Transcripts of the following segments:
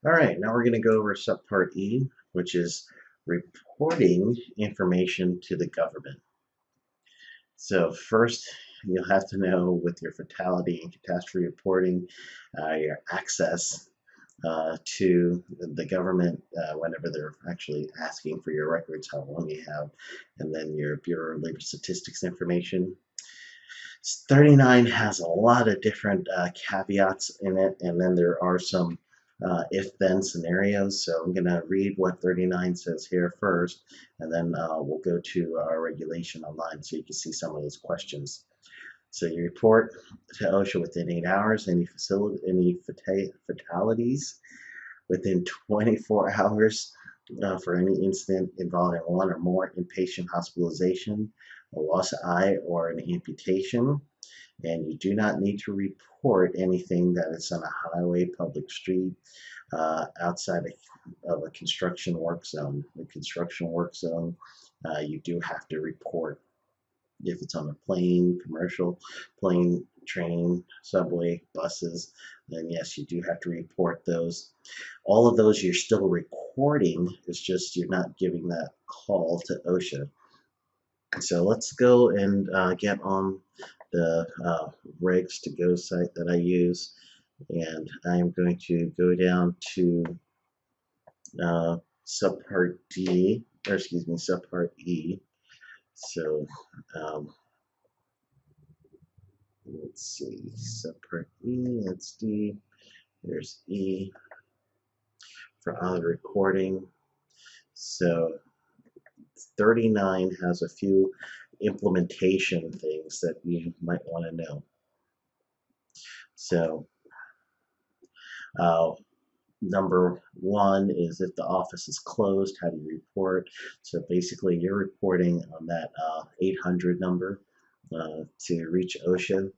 All right, now we're going to go over Subpart E, which is reporting information to the government. So first, you'll have to know with your fatality and catastrophe reporting, your access to the government whenever they're actually asking for your records, how long you have, and then your Bureau of Labor Statistics information. 39 has a lot of different caveats in it, and then there are some if-then scenarios. So I'm going to read what 39 says here first, and then we'll go to our regulation online so you can see some of those questions. So you report to OSHA within 8 hours any fatalities within 24 hours for any incident involving one or more inpatient hospitalization, a loss of eye, or an amputation. And you do not need to report anything that is on a highway, public street, outside of a construction work zone. The construction work zone, you do have to report. If it's on a plane, commercial plane, train, subway, buses, then yes, you do have to report those. All of those you're still recording, it's just you're not giving that call to OSHA. So let's go and get on the regs to go site that I use, and I'm going to go down to subpart D, or excuse me, subpart E. So let's see, subpart E, that's D, there's E for auto recording. So 39 has a few implementation things that you might want to know. So number one is if the office is closed, how do you report? So basically you're reporting on that 800 number to reach OSHA,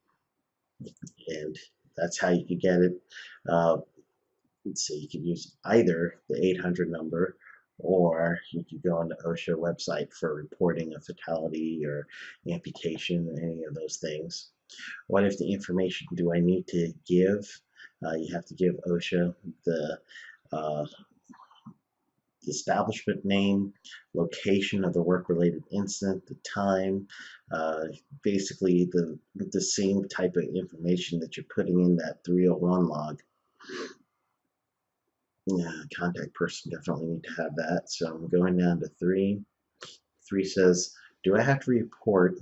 and that's how you can get it. So you can use either the 800 number, or you could go on the OSHA website for reporting a fatality or amputation, any of those things. What if the information do I need to give? You have to give OSHA the establishment name, location of the work-related incident, the time, basically the same type of information that you're putting in that 301 log. Yeah, contact person, definitely need to have that. So I'm going down to 3. 3 says, do I have to report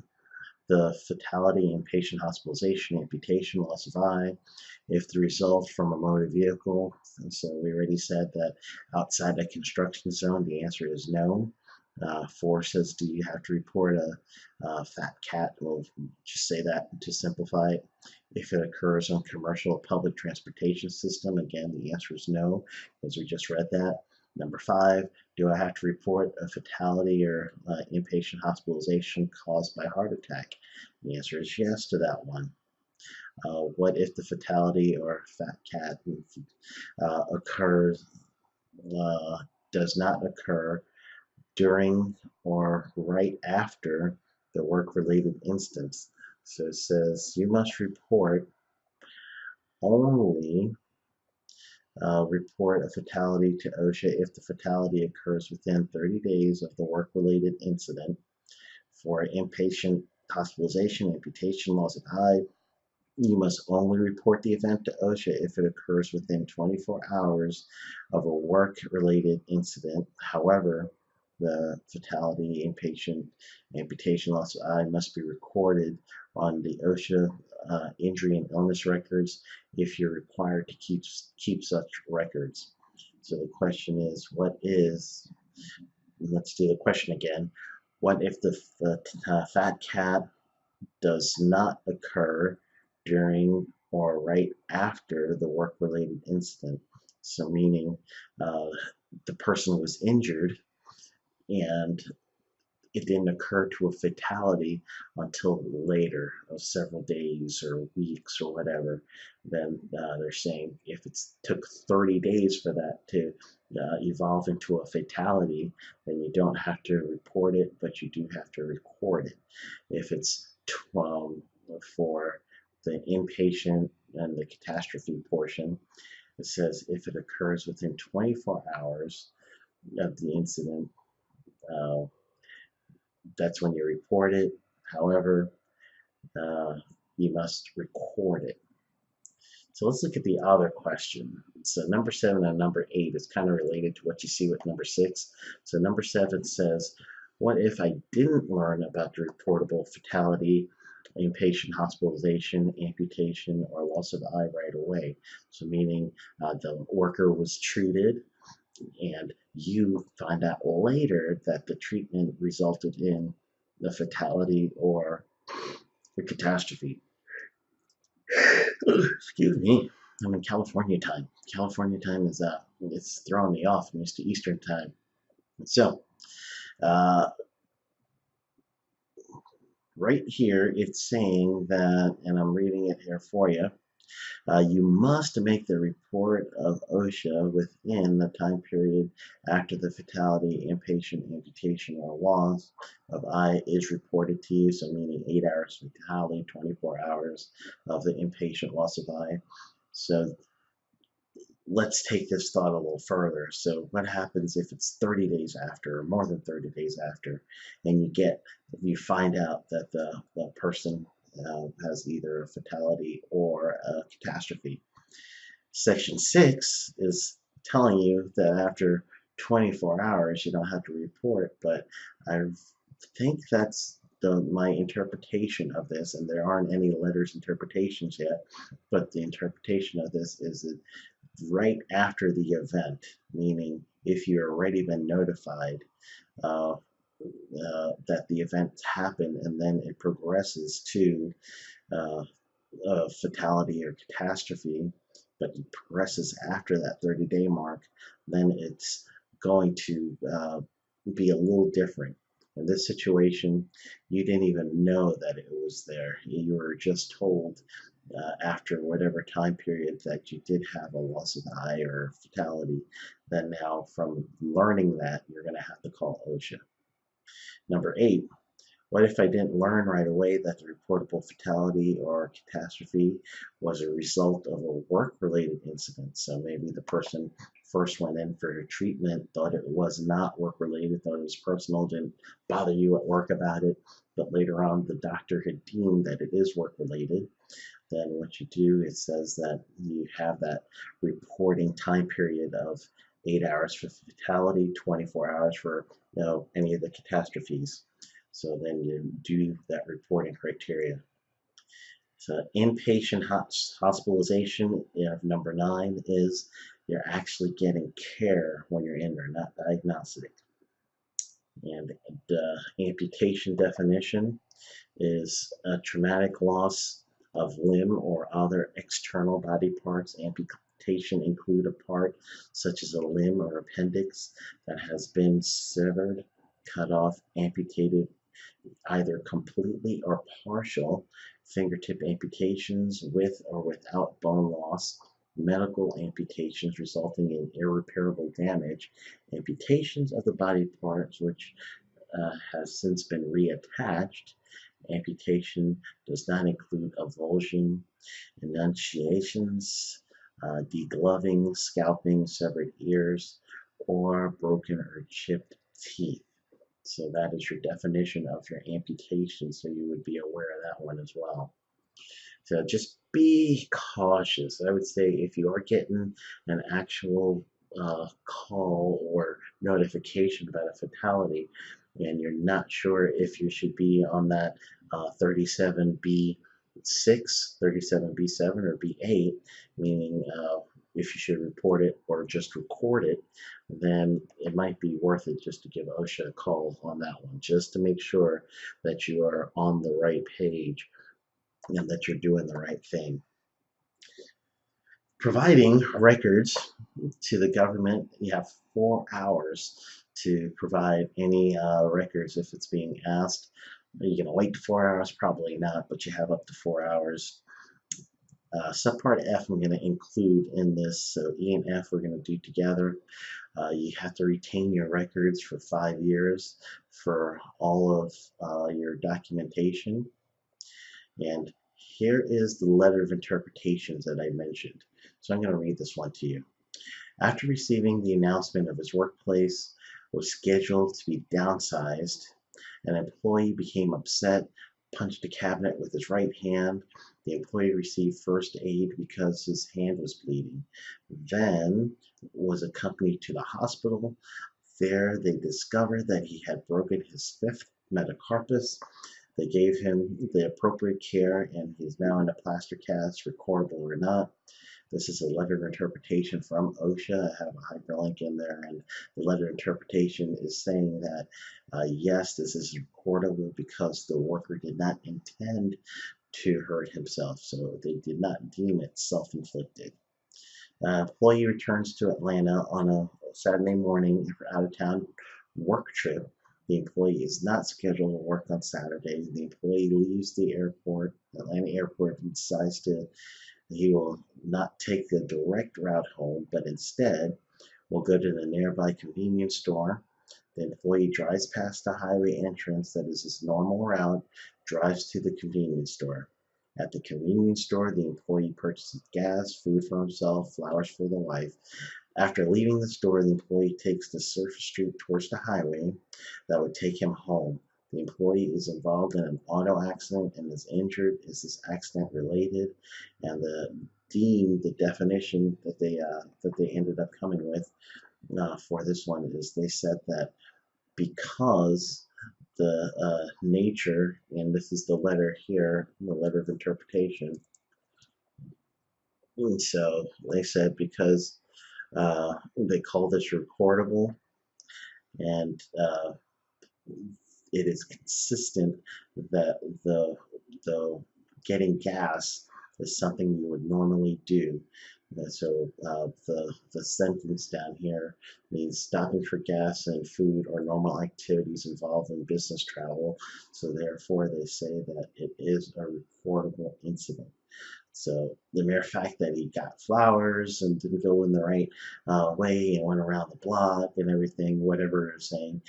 the fatality, inpatient hospitalization, amputation, loss of eye, if the result from a motor vehicle? And so we already said that outside the construction zone, the answer is no. 4 says, do you have to report a fat cat? We'll just say that to simplify it. If it occurs on commercial public transportation system, again, the answer is no, as we just read that. Number 5, do I have to report a fatality or inpatient hospitalization caused by heart attack? The answer is yes to that one. What if the fatality or fat cat occurs, does not occur during or right after the work-related instance? So it says you must report only report a fatality to OSHA if the fatality occurs within 30 days of the work-related incident. For inpatient hospitalization, amputation, loss of eye, you must only report the event to OSHA if it occurs within 24 hours of a work-related incident. However, the fatality, inpatient, amputation, loss of eye must be recorded on the OSHA injury and illness records if you're required to keep such records. So the question is, let's do the question again. What if the fat cat does not occur during or right after the work-related incident? So meaning the person was injured and it didn't occur to a fatality until later, several days or weeks or whatever. Then they're saying if it took 30 days for that to evolve into a fatality, then you don't have to report it, but you do have to record it. If it's for the inpatient and the catastrophe portion, It says if it occurs within 24 hours of the incident, uh, that's when you report it. However, uh, you must record it. So let's look at the other question. So number 7 and number 8 is kind of related to what you see with number 6. So number 7 says, what if I didn't learn about the reportable fatality, inpatient hospitalization, amputation, or loss of eye right away? So meaning the worker was treated and you find out later that the treatment resulted in the fatality or the catastrophe. Excuse me. I'm in California time. California time is it's throwing me off. I'm used to Eastern time. So uh, right here it's saying that, and I'm reading it here for you. You must make the report of OSHA within the time period after the fatality, inpatient, amputation, or loss of eye is reported to you. So meaning 8 hours fatality, 24 hours of the inpatient loss of eye. So let's take this thought a little further. So what happens if it's 30 days after or more than 30 days after, and you find out that the person has either a fatality or a catastrophe? Section 6 is telling you that after 24 hours you don't have to report, but I think that's my interpretation of this, and there aren't any letters interpretations yet, but the interpretation of this is that right after the event, meaning if you've already been notified that the event happened and then it progresses to uh, a fatality or catastrophe, but it progresses after that 30-day mark, then it's going to be a little different. In this situation, you didn't even know that it was there. You were just told after whatever time period that you did have a loss of eye or fatality. Then now, from learning that, you're going to have to call OSHA. Number 8, what if I didn't learn right away that the reportable fatality or catastrophe was a result of a work-related incident? So maybe the person first went in for treatment, thought it was not work-related, thought it was personal, didn't bother you at work about it, but later on the doctor had deemed that it is work-related. Then what you do, it says that you have that reporting time period of 8 hours for fatality, 24 hours for any of the catastrophes. So then you do that reporting criteria. So inpatient hospitalization, number 9 is you're actually getting care when you're in there, not diagnostic. And the amputation definition is a traumatic loss of limb or other external body parts. Amputation include a part such as a limb or appendix that has been severed, cut off, amputated, either completely or partial. Fingertip amputations with or without bone loss, medical amputations resulting in irreparable damage, amputations of the body parts which has since been reattached. Amputation does not include avulsion, enunciations, degloving, scalping, severed ears, or broken or chipped teeth. So that is your definition of your amputation, so you would be aware of that one as well. So just be cautious. I would say if you are getting an actual call or notification about a fatality and you're not sure if you should be on that 37B6, 37B7, or B8, meaning if you should report it or just record it, then it might be worth it just to give OSHA a call on that one, just to make sure that you are on the right page and that you're doing the right thing. Providing records to the government, you have 4 hours to provide any records if it's being asked. Are you going to wait 4 hours? Probably not, but you have up to 4 hours. Subpart F I'm going to include in this, so E and F we're going to do together. You have to retain your records for 5 years for all of your documentation. And here is the letter of interpretations that I mentioned. So I'm going to read this one to you. After receiving the announcement of his workplace was scheduled to be downsized, an employee became upset, punched a cabinet with his right hand. The employee received first aid because his hand was bleeding, then was accompanied to the hospital. There they discovered that he had broken his fifth metacarpus. They gave him the appropriate care, and he is now in a plaster cast, recordable or not. This is a letter of interpretation from OSHA. I have a hyperlink in there, and the letter of interpretation is saying that yes, this is recordable because the worker did not intend to hurt himself, so they did not deem it self-inflicted. Employee returns to Atlanta on a Saturday morning for out-of-town work trip. The employee is not scheduled to work on Saturday. The employee leaves the airport, Atlanta airport, and decides he will not take the direct route home, but instead will go to the nearby convenience store. The employee drives past the highway entrance that is his normal route, drives to the convenience store. At the convenience store, the employee purchases gas, food for himself, flowers for the wife. After leaving the store, the employee takes the surface street towards the highway that would take him home. The employee is involved in an auto accident and is injured. Is this accident related? And the definition that they ended up coming with for this one is they said that because the nature, and this is the letter here, the letter of interpretation. And so they said because they call this recordable, and it is consistent that the getting gas is something you would normally do. And so the sentence down here means stopping for gas and food or normal activities involved in business travel. So therefore, they say that it is a reportable incident. So the mere fact that he got flowers and didn't go in the right way and went around the block and everything, whatever they're saying,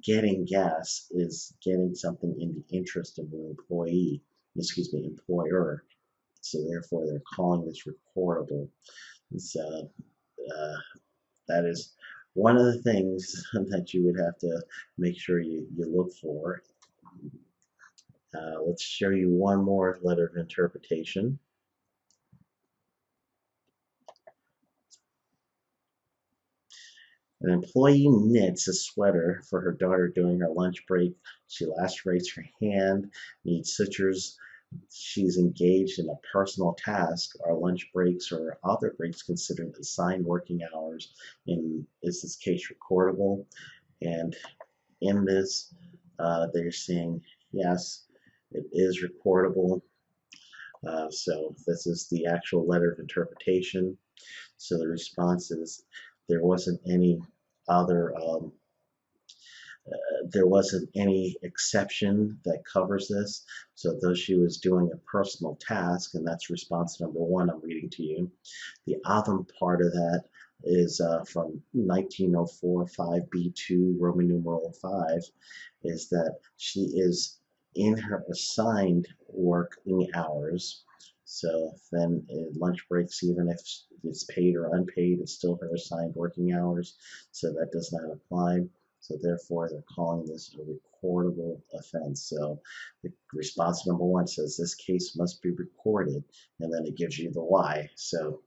getting gas is getting something in the interest of the employer. So therefore, they're calling this reportable. So that is one of the things that you would have to make sure you look for. Let's show you one more letter of interpretation. An employee knits a sweater for her daughter during her lunch break. She lacerates her hand, needs sutures. She's engaged in a personal task. Are lunch breaks or other breaks considered assigned working hours? Is this case recordable? And in this, they're saying yes, it is recordable. So this is the actual letter of interpretation. So the response is there wasn't any other there wasn't any exception that covers this. So though she was doing a personal task, and that's response number one I'm reading to you, the other part of that is from 1904 5B2 Roman numeral 5 is that she is in her assigned working hours. So then lunch breaks, even if it's paid or unpaid, it's still her assigned working hours. So that does not apply. So therefore, they're calling this a recordable offense. So the response number one says this case must be recorded, and then it gives you the why. So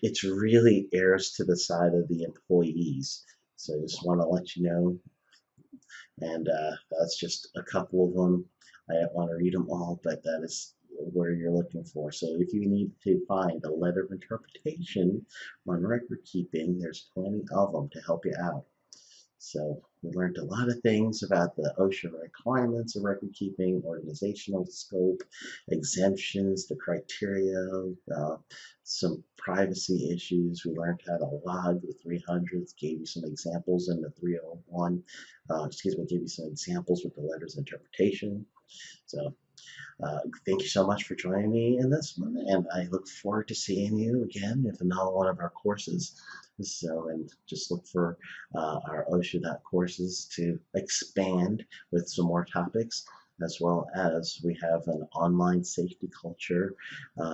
it's really errs to the side of the employees. So I just want to let you know. And that's just a couple of them. I don't want to read them all, but that is where you're looking for. So if you need to find a letter of interpretation on record keeping, there's plenty of them to help you out. So we learned a lot of things about the OSHA requirements of record keeping, organizational scope, exemptions, the criteria, some privacy issues. We learned how to log the 300s, gave you some examples in the 301, gave you some examples with the letters of interpretation. So thank you so much for joining me in this one, and I look forward to seeing you again with another one of our courses. So, and just look for our OSHA courses to expand with some more topics. as well as we have an online safety culture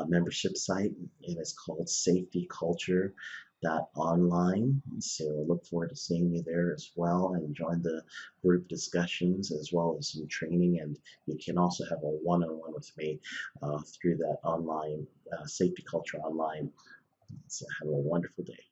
membership site. It is called safetyculture.online. So look forward to seeing you there as well, and join the group discussions as well as some training. And you can also have a one-on-one with me through that online safety culture online. So have a wonderful day.